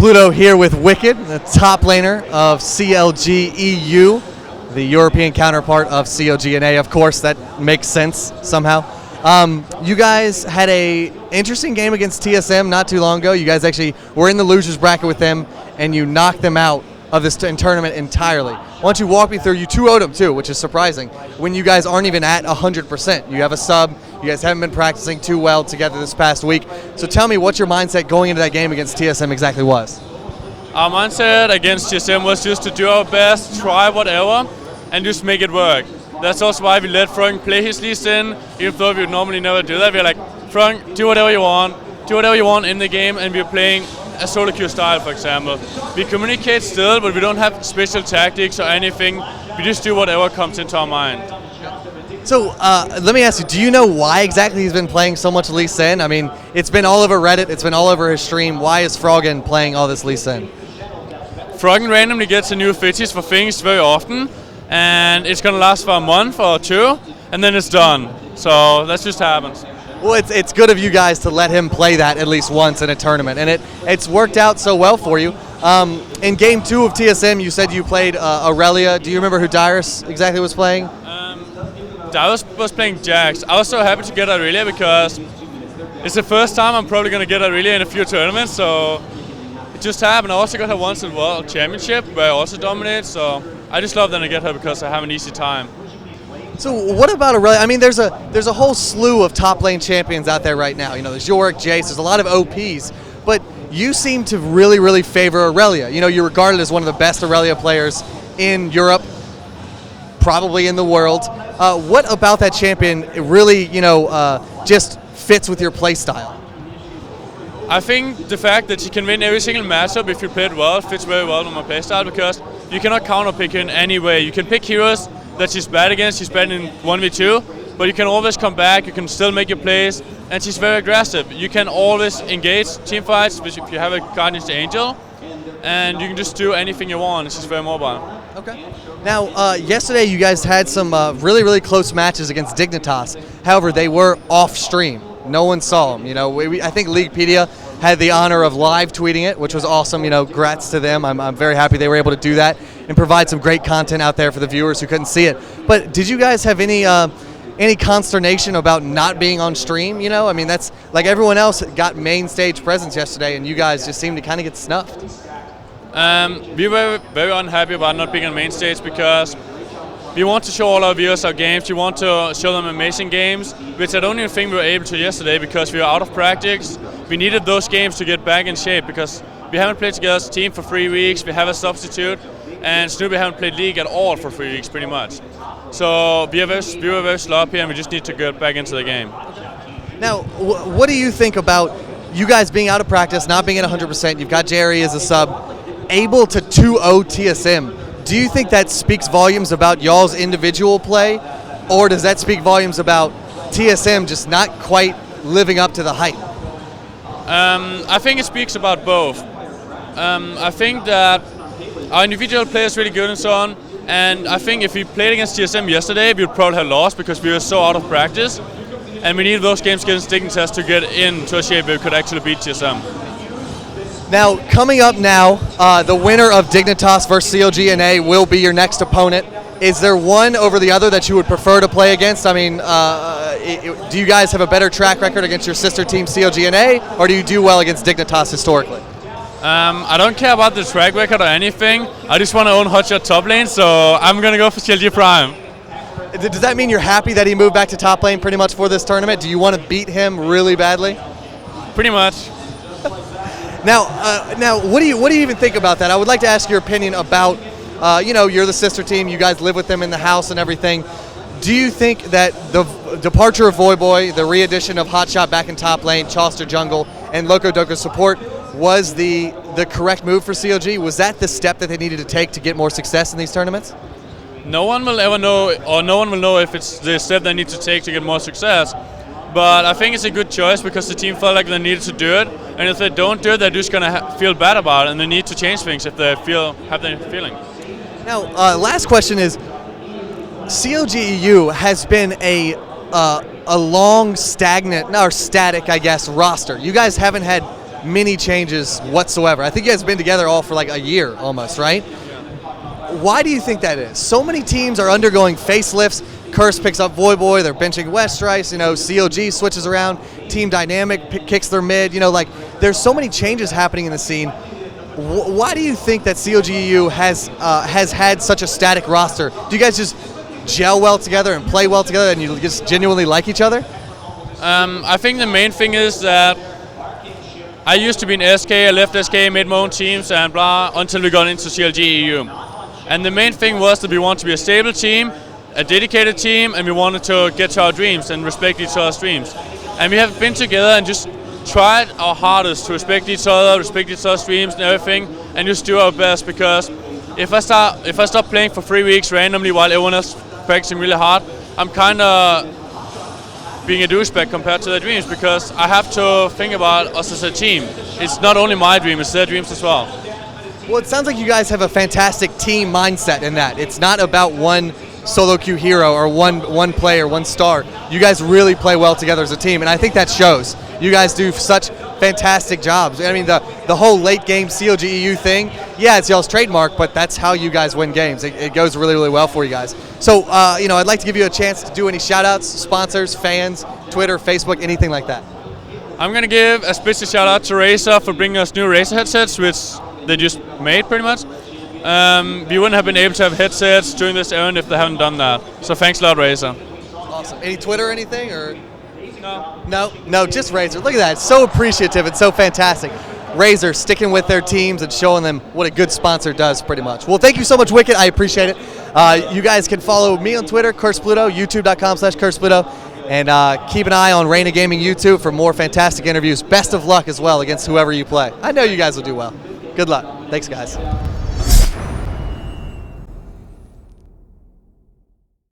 Pluto here with Wickd, the top laner of CLG EU, the European counterpart of CLG NA. Of course, that makes sense somehow. You guys had a interesting game against TSM not too long ago. You guys actually were in the losers bracket with them, and you knocked them out of this tournament entirely. Why don't you walk me through? You 2-0'd them too, which is surprising when you guys aren't even at 100%. You have a sub. You guys haven't been practicing too well together this past week. So tell me what your mindset going into that game against TSM exactly was. Our mindset against TSM was just to do our best, try whatever, and just make it work. That's also why we let Frank play his Lee Sin, even though we would normally never do that. We're like, Frank, do whatever you want in the game, and we're playing a solo queue style, for example. We communicate still, but we don't have special tactics or anything. We just do whatever comes into our mind. So let me ask you, do you know why exactly he's been playing so much Lee Sin? I mean, it's been all over Reddit, it's been all over his stream. Why is Froggen playing all this Lee Sin? Froggen randomly gets a new fetish for things very often, and it's gonna last for a month or two, and then it's done. So that just happens. Well, it's good of you guys to let him play that at least once in a tournament, and it's worked out so well for you. In Game 2 of TSM, you said you played Irelia. Do you remember who Dyrus exactly was playing? Dyrus was playing Jax. I was so happy to get Irelia because it's the first time I'm probably going to get Irelia in a few tournaments, so it just happened. I also got her once in World Championship where I also dominated, so I just love that I get her because I have an easy time. So what about Irelia? I mean, there's a whole slew of top lane champions out there right now. You know, there's Yorick, Jace, there's a lot of OPs, but you seem to really, really favor Irelia. You know, you're regarded as one of the best Irelia players in Europe, probably in the world. What about that champion really, just fits with your play style? I think the fact that you can win every single matchup if you play it well fits very well with my playstyle because you cannot counterpick her in any way. You can pick heroes that she's bad against, she's bad in 1v2, but you can always come back, you can still make your plays, and she's very aggressive. You can always engage team fights if you have a Guardian's Angel, and you can just do anything you want. She's very mobile. Okay. Now, yesterday you guys had some really, really close matches against Dignitas. However, they were off stream. No one saw them. You know, I think Leaguepedia had the honor of live tweeting it, which was awesome. You know, grats to them. I'm very happy they were able to do that and provide some great content out there for the viewers who couldn't see it. But did you guys have any consternation about not being on stream? You know, I mean, that's like everyone else got main stage presence yesterday, and you guys just seemed to kind of get snuffed. We were very unhappy about not being on main stage because we want to show all our viewers our games. We want to show them amazing games, which I don't even think we were able to yesterday because we were out of practice. We needed those games to get back in shape because we haven't played together as a team for 3 weeks. We have a substitute, and Snoopy haven't played League at all for 3 weeks, pretty much. So we were very sloppy, and we just need to get back into the game. Now, what do you think about you guys being out of practice, not being at 100%? You've got Jerry as a sub, able to 2-0 TSM. Do you think that speaks volumes about y'all's individual play, or does that speak volumes about TSM just not quite living up to the hype? I think it speaks about both. I think that our individual play is really good and so on, and I think if we played against TSM yesterday, we would probably have lost because we were so out of practice, and we needed those games against Dignitas to get into a shape where we could actually beat TSM. Now, coming up now, the winner of Dignitas versus CLG NA will be your next opponent. Is there one over the other that you would prefer to play against? I mean, do you guys have a better track record against your sister team CLG NA, or do you do well against Dignitas historically? I don't care about the track record or anything. I just want to own hotshot top lane, so I'm going to go for CLG Prime. Does that mean you're happy that he moved back to top lane pretty much for this tournament? Do you want to beat him really badly? Pretty much. Now, what do you even think about that? I would like to ask your opinion about, you're the sister team, you guys live with them in the house and everything. Do you think that the departure of Voyboy, the re-addition of Hotshot back in top lane, Chauster jungle, and Loco Doco support was the correct move for CLG? Was that the step that they needed to take to get more success in these tournaments? No one will ever know, or no one will know if it's the step they need to take to get more success. But I think it's a good choice because the team felt like they needed to do it, and if they don't do it, they're just gonna feel bad about it, and they need to change things if they have that feeling. Now, last question is: CLG EU has been a long, stagnant or static, I guess, roster. You guys haven't had many changes whatsoever. I think you guys have been together all for like a year almost, right? Why do you think that is? So many teams are undergoing facelifts. Curse picks up Voyboy, they're benching Westrice, CLG switches around, Team Dynamic kicks their mid, like there's so many changes happening in the scene. Why do you think that CLG has had such a static roster? Do you guys just gel well together and play well together and you just genuinely like each other? I think the main thing is that I used to be in SK, I left SK, made my own teams and blah, until we got into CLG EU. And the main thing was that we want to be a stable team, a dedicated team, and we wanted to get to our dreams and respect each other's dreams. And we have been together and just tried our hardest to respect each other's dreams and everything, and just do our best, because if I stop playing for 3 weeks randomly while everyone else is practicing really hard, I'm kind of being a douchebag compared to their dreams, because I have to think about us as a team. It's not only my dream, it's their dreams as well. Well, it sounds like you guys have a fantastic team mindset in that. It's not about one solo queue hero or one player, one star. You guys really play well together as a team, and I think that shows. You guys do such fantastic jobs. I mean, the whole late game CLG EU thing, yeah, it's y'all's trademark, but that's how you guys win games. It goes really, really well for you guys. So, I'd like to give you a chance to do any shout-outs, sponsors, fans, Twitter, Facebook, anything like that. I'm going to give a special shout-out to Razer for bringing us new Razer headsets, which they just made pretty much. We wouldn't have been able to have headsets during this errand if they haven't done that. So thanks a lot, Razer. Awesome. Any Twitter or anything? Or No. No, just Razer. Look at that. It's so appreciative. It's so fantastic. Razer sticking with their teams and showing them what a good sponsor does, pretty much. Well, thank you so much, Wickd. I appreciate it. You guys can follow me on Twitter, CursePluto, youtube.com/CursePluto, and keep an eye on Reign of Gaming YouTube for more fantastic interviews. Best of luck as well against whoever you play. I know you guys will do well. Good luck. Thanks, guys.